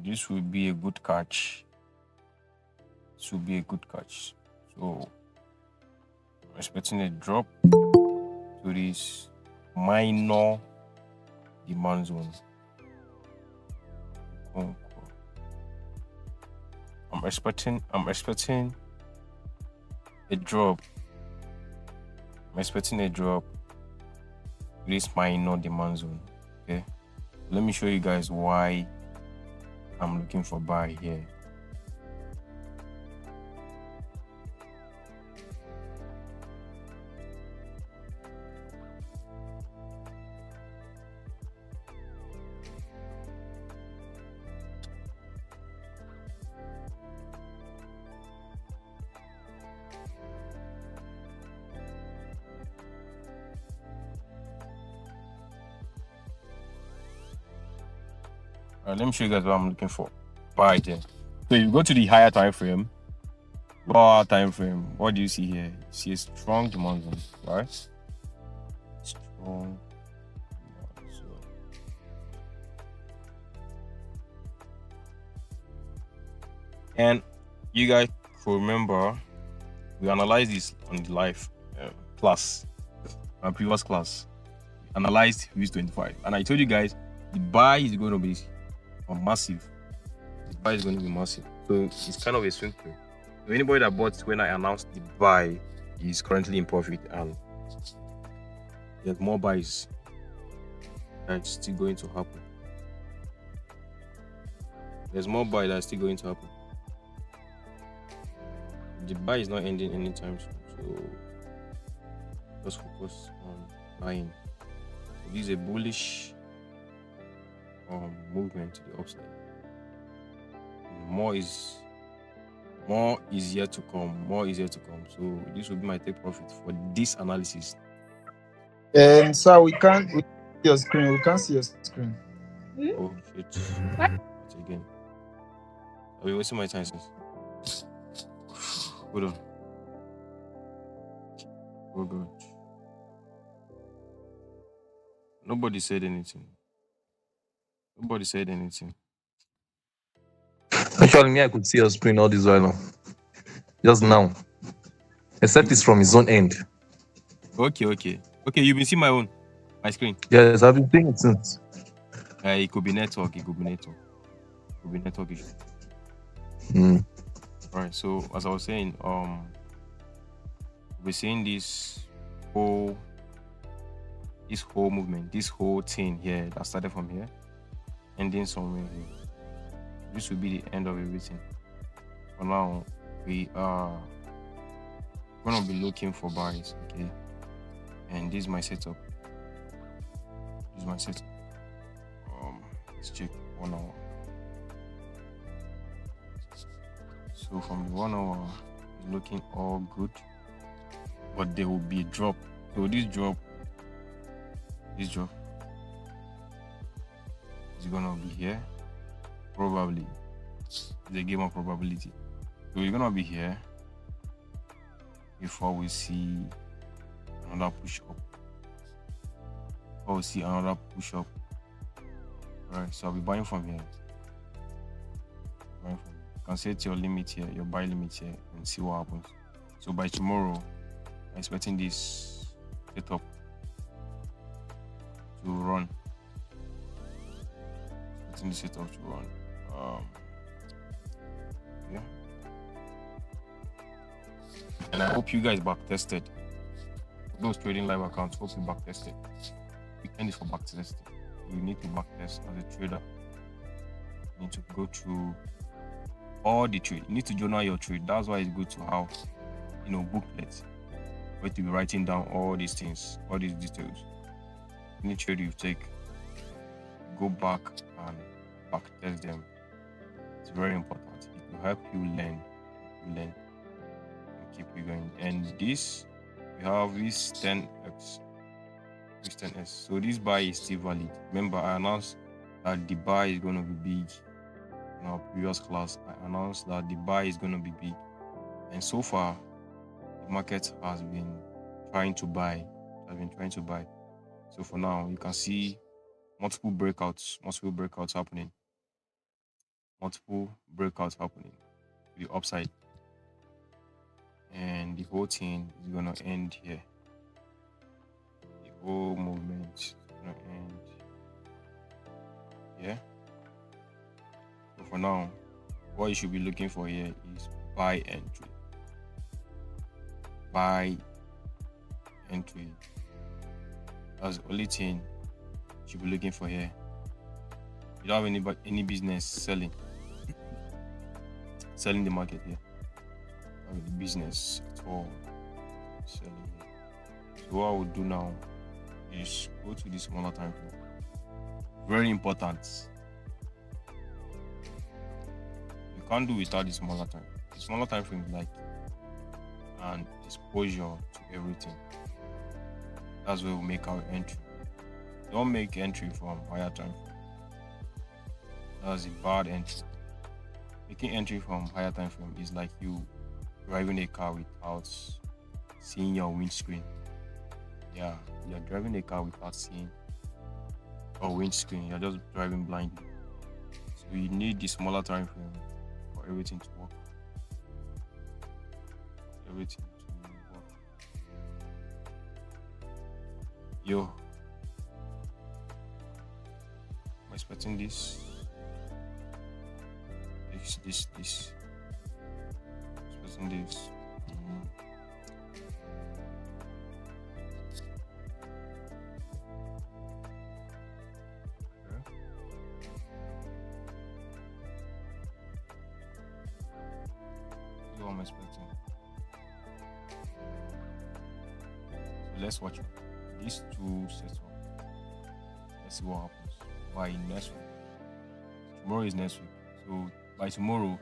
this will be a good catch. This will be a good catch. So I'm expecting a drop to this minor demand zone. I'm expecting a drop. I'm expecting a drop to this minor demand zone. Okay. Let me show you guys why I'm looking for buy here. Let me show you guys what I'm looking for. Buy there. So you go to the higher time frame, lower time frame. What do you see here? You see a strong demand zone, right? Strong demand zone. And you guys could remember we analyzed this on the live class, our previous class. Analyzed VIX 25, and I told you guys the buy is going to be massive. The buy is going to be massive. So it's kind of a swing trade. So anybody that bought when I announced the buy is currently in profit, and there's more buys that's still going to happen. There's more buy that's still going to happen. The buy is not ending anytime soon, so just focus on buying. So this is a bullish movement to the upside. More is yet to come. More is yet to come. So this will be my take profit for this analysis. So we can't see your screen. We can't see your screen. Oh shit! What again? Are we wasting my time since? Hold on. Oh god. Nobody said anything. Nobody said anything. Actually, me, I could see your screen all this while now. Just now. Except it's from his own end. Okay. You been seeing my screen. Yes, I've been seeing it since. It could be network. It could be network issue. Right. So as I was saying, we're seeing this whole movement, this whole thing here that started from here, ending somewhere here. This will be the end of everything. For now, we are gonna be looking for buys, okay? And this is my setup. Let's check 1 hour. So from the 1 hour, it's looking all good, but there will be a drop. So this drop is gonna be here. Probably it's a game of probability. So we're gonna be here before we see another push up. Alright, so I'll be buying from here. You can set your limit here, your buy limit here, and see what happens. So by tomorrow, I'm expecting this setup to run. Yeah. And I hope you guys back tested. Those trading live accounts, hope you back tested. Weekend is for back testing. You need to back test as a trader. You need to go through all the trade. You need to journal your trade. That's why it's good to have, booklets where to be writing down all these things, all these details. Any trade you take, go back and back test them. It's very important. It will help you learn. And keep you going. And this, we have this 10x. This 10s. So this buy is still valid. Remember, I announced that the buy is going to be big. In our previous class, I announced that the buy is going to be big. And so far, the market has been trying to buy. So for now, you can see multiple breakouts happening. multiple breakouts happening to the upside, and the whole thing is gonna end here. The whole movement is gonna end here. So for now, what you should be looking for here is buy entry. Buy entry. That's the only thing you should be looking for here. You don't have any business selling the market here. You don't have any business at all selling here. So what I would do now is go to the smaller time frame. Very important. You can't do without the smaller time. The smaller time frame is like an exposure to everything. That's where we make our entry. Don't make entry from higher time frame. That's a bad entry. Making entry from higher time frame is like you driving a car without seeing your windscreen. Yeah, you're driving a car without seeing your windscreen. You're just driving blindly. So you need the smaller time frame for everything to work. Everything to work. Yo, am I expecting this? This. Expecting this. What I'm expecting. So let's watch it. These two sets up. Let's see what happens. By next week. Tomorrow is next week. So by tomorrow,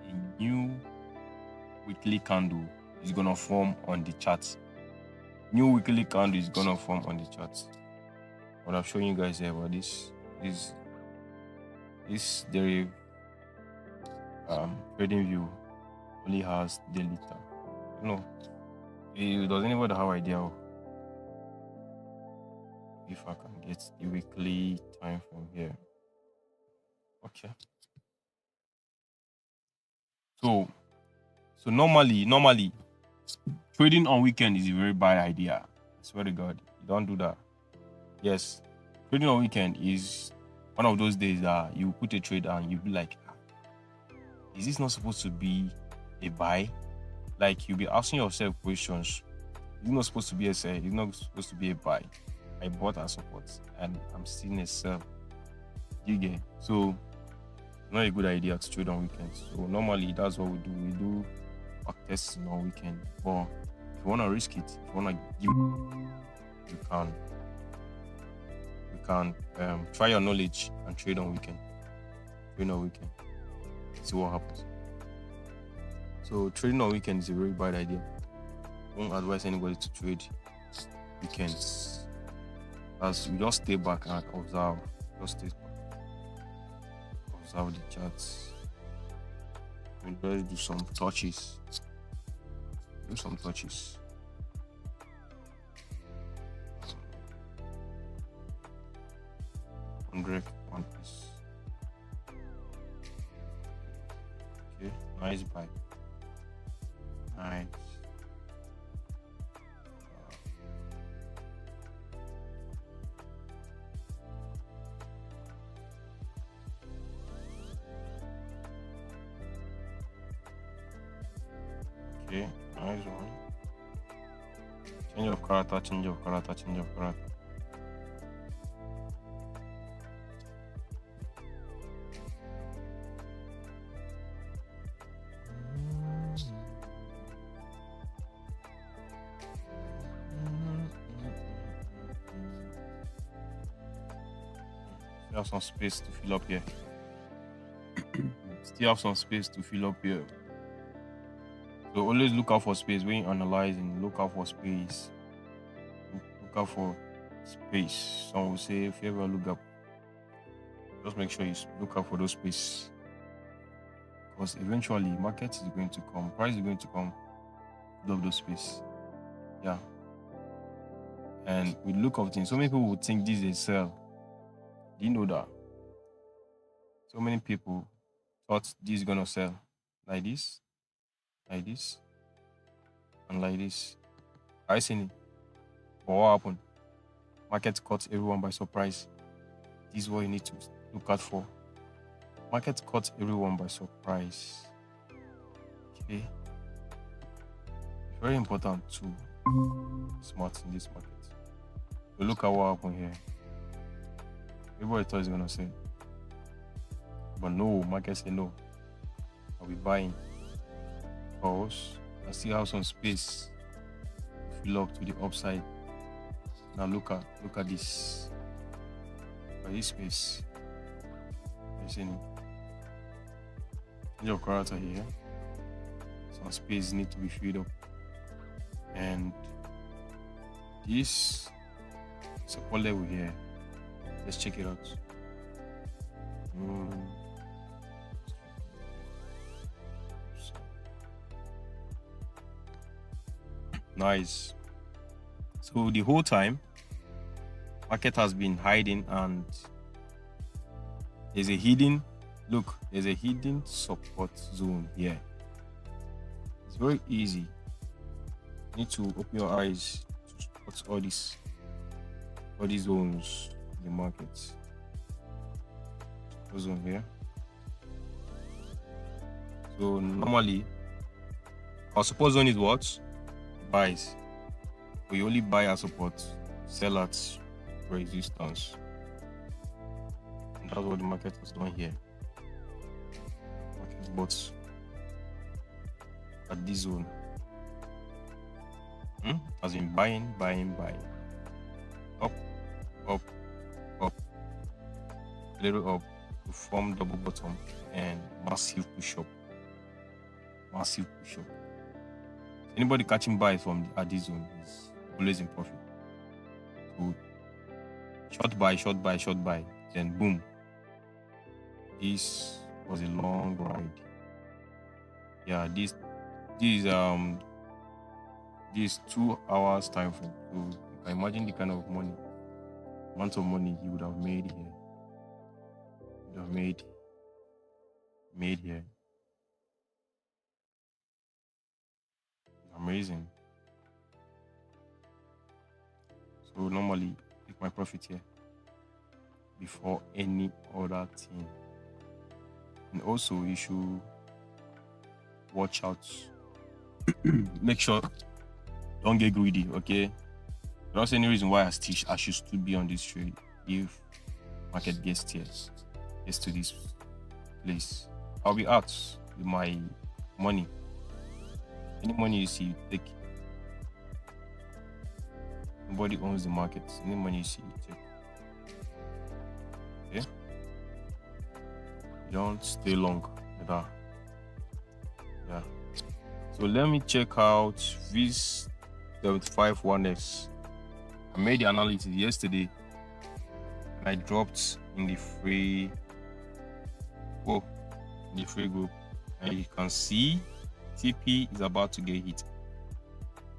a new weekly candle is gonna form on the chart. New weekly candle is gonna form on the chart. What I'm showing you guys here about this derivative trading view only has daily time. No, does anybody have idea if I can get the weekly time from here? Okay. So normally trading on weekend is a very bad idea. I swear to God, you don't do that. Yes, trading on weekend is one of those days that you put a trade and you be like, is this not supposed to be a buy? Like you'll be asking yourself questions. It's not supposed to be a sell. It's not supposed to be a buy. I bought and support, and I'm seeing a sell. You get so. Not a good idea to trade on weekends. So normally that's what we do. We do back testing on weekend. But if you wanna risk it, if you wanna give it, you can try your knowledge and trade on weekend. Trade on weekend. See what happens. So trading on weekend is a very bad idea. Don't advise anybody to trade weekends. As you just stay back and observe. Just stay back. Observe the charts. Let's do some touches. Do some touches. 100 one piece. Okay, nice buy. Nice. Okay, nice one. Change of character, change of character, change of character. Still have some space to fill up here. Still have some space to fill up here. So always look out for space when you're analyzing. Look out for space. Look out for space. Some will say if you ever look up, just make sure you look out for those space. Because eventually market is going to come, price is going to come, fill up those space. Yeah. And with look of things, so many people would think this is a sell. Do you know that? So many people thought this is gonna sell like this, and like this. I seen it. But what happened? Market caught everyone by surprise. This is what you need to look out for. Market caught everyone by surprise. Okay. It's very important to be smart in this market. So look at what happened here. Everybody thought it's gonna sell. But no, market said no. I'll be buying. Because I still have some space to fill up to the upside. Now look at this. Look at this space. You see it? Your character here. Some space need to be filled up. And this support level here. Let's check it out. Nice. So the whole time, market has been hiding, and there's a hidden support zone here. It's very easy. You need to open your eyes to spot all these zones in the market. Zone here. So normally our support zone is what? Buys. We only buy at support, sell at resistance. And that's what the market has done here. Market bought at this zone. Has been buying. Up, a little up to form double bottom and massive push up. Anybody catching buys at this zone is always in profit. So short buy, then boom. This was a long ride. Yeah, this is 2 hours time frame. So you can imagine the kind of amount of money he would have made here. Made here. Amazing. So normally take my profit here before any other thing. And also you should watch out. Make sure don't get greedy, okay? There's any reason why I should still be on this trade if market gets to this place. I'll be out with my money. Any money you see, you take. Nobody owns the market. Any money you see, you take. Okay? You don't stay long with that. Yeah. So let me check out this 75 1x. I made the analysis yesterday and I dropped in the free group, and you can see TP is about to get hit.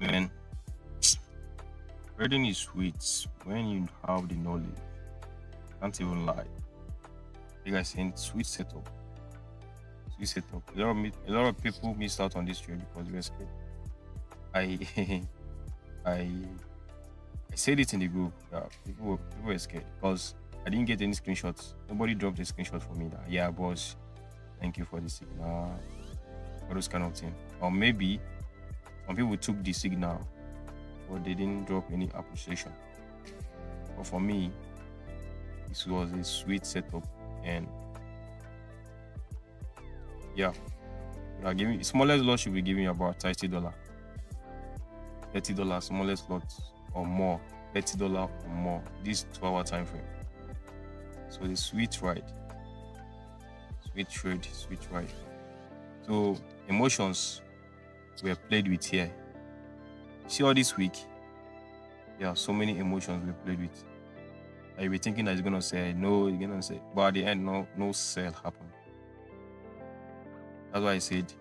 Man, trading is sweet when you have the knowledge. Can't even lie. You guys saying sweet setup. A lot of people missed out on this trade because they were scared. I said it in the group that people were scared because I didn't get any screenshots. Nobody dropped a screenshot for me that, yeah, boss, thank you for the signal, all those kind of things. Or maybe some people took the signal but they didn't drop any appreciation. But for me, this was a sweet setup, and yeah, giving smallest lot should be giving you about $30, smallest lot or more, $30 or more. This 2-hour time frame. So the sweet ride. So emotions were played with here. See all this week, yeah, so many emotions were played with. You'll be thinking that it's gonna say no, you're gonna say, but at the end, no sale happened. That's why I said,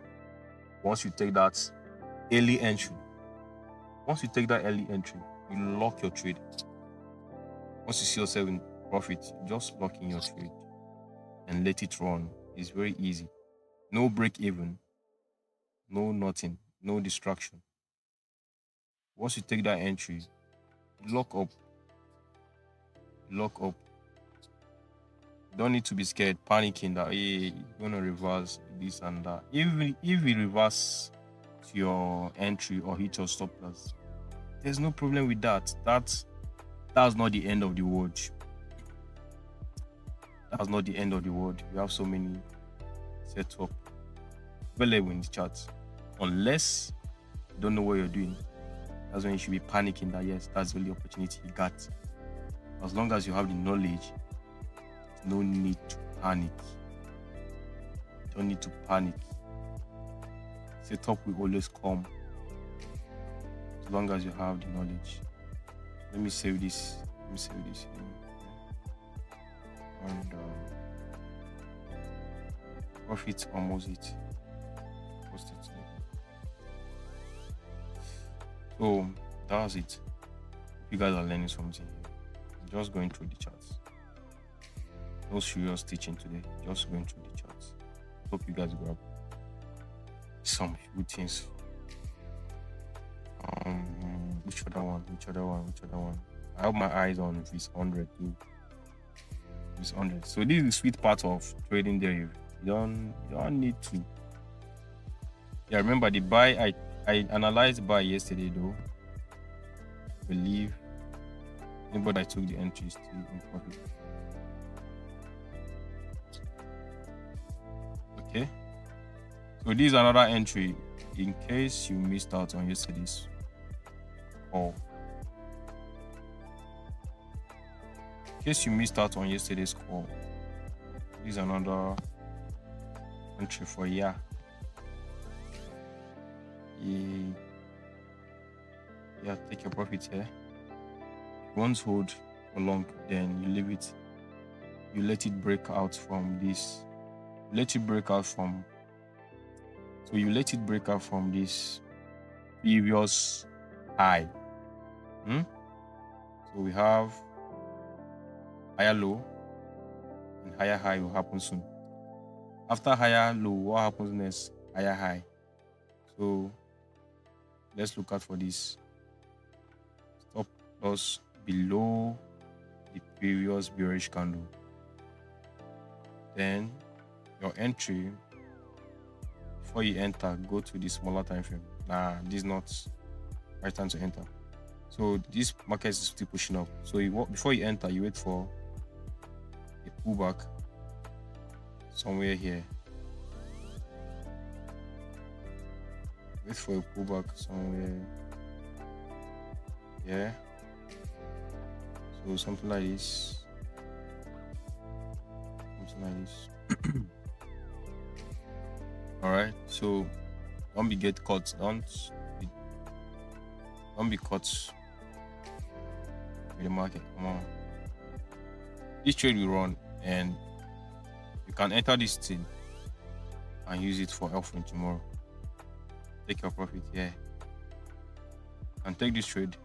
once you take that early entry, you lock your trade. Once you see yourself in profit, just lock in your trade and let it run. It's very easy. No break even, no nothing, no distraction. Once you take that entry, lock up, lock up. You don't need to be scared, panicking that hey, you're gonna reverse this and that. If you reverse to your entry or hit your stop loss, there's no problem with that. That's not the end of the world. That's not the end of the world. You have so many set up available in the chat. Unless you don't know what you're doing, that's when you should be panicking that yes, that's the only opportunity you got. As long as you have the knowledge, no need to panic. You don't need to panic. Setup will always come as long as you have the knowledge. Let me save this. And profit almost it. Post it. So that's it. You guys are learning something here. I'm just going through the charts. No serious teaching today. Just going through the charts. Hope you guys grab some few things. Which other one? I have my eyes on this 100 too. This 100. So this is the sweet part of trading derivative. You don't need to. Yeah, remember the buy. I analyzed buy yesterday though. I believe anybody that took the entry is still in profit. Okay. So this is another entry in case you missed out on yesterday's call. In case you missed out on yesterday's call, this is another entry for yeah. Yeah, take your profit here. Once hold for long, then you leave it. You let it break out from this. Let it break out from. So you let it break out from this previous high. So we have higher low and higher high will happen soon. After higher low, what happens next? Higher high. So let's look out for this. Stop loss below the previous bearish candle. Then your entry, before you enter, go to the smaller time frame. This is not right time to enter. So this market is still pushing up. So before you enter, you wait for a pullback somewhere here. Wait for a pullback somewhere here. So something like this. All right. So don't get caught. Don't be caught with the market. Come on. This trade will run, and you can enter this thing and use it for offering tomorrow. Take your profit here. And take this trade.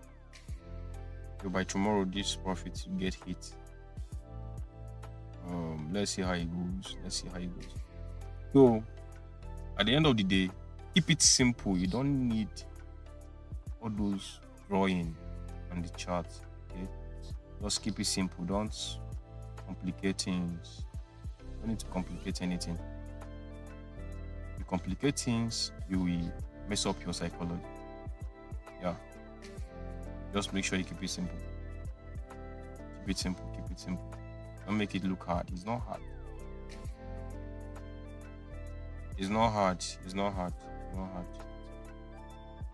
So by tomorrow, this profit will get hit. Let's see how it goes. So at the end of the day, keep it simple. You don't need all those drawing on the chart. Okay, just keep it simple. Don't complicate things. Don't need to complicate anything. If you complicate things, you will mess up your psychology. Yeah, just make sure you keep it simple. Keep it simple. Don't make it look hard. It's not hard.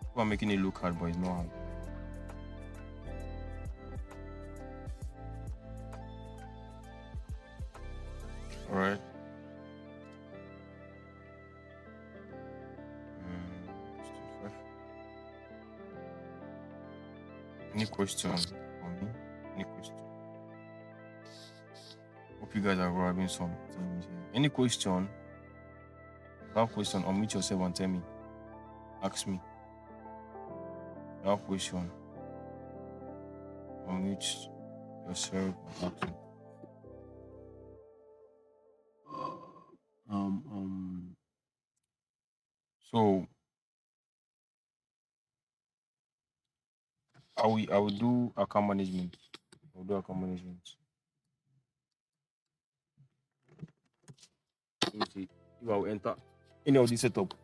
People are making it look hard, but it's not hard. All right. Any question for me? Any question? Hope you guys are grabbing some things here. Any question? If you have a question, unmute yourself and tell me. Ask me. If you have a question, unmute yourself and ask me. So I will do account management. I'll do account management. Let me see if I'll enter any of this setup.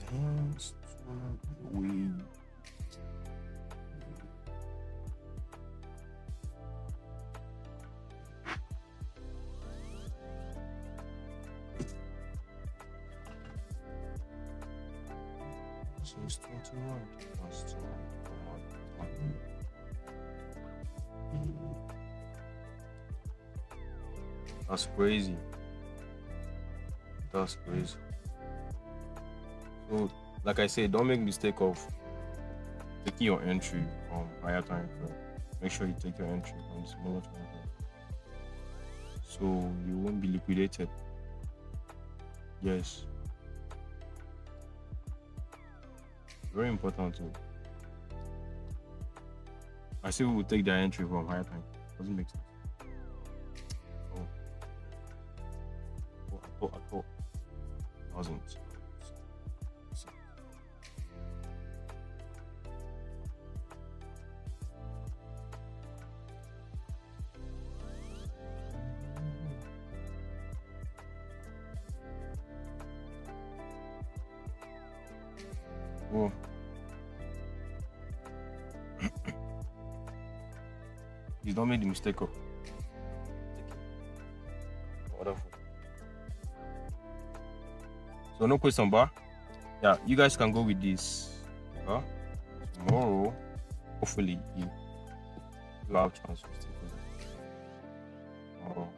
Dance away. Since 21 plus 21. That's crazy. That's crazy. So, like I said, don't make mistake of taking your entry from higher time frame. Make sure you take your entry from smaller time frame, so you won't be liquidated. Yes, very important too. I say we will take the entry from higher time. Doesn't make sense. I thought. Doesn't. Oh. Please don't make the mistake of wonderful. So no question bar. Yeah, you guys can go with this. Tomorrow, hopefully you have chance to take it tomorrow.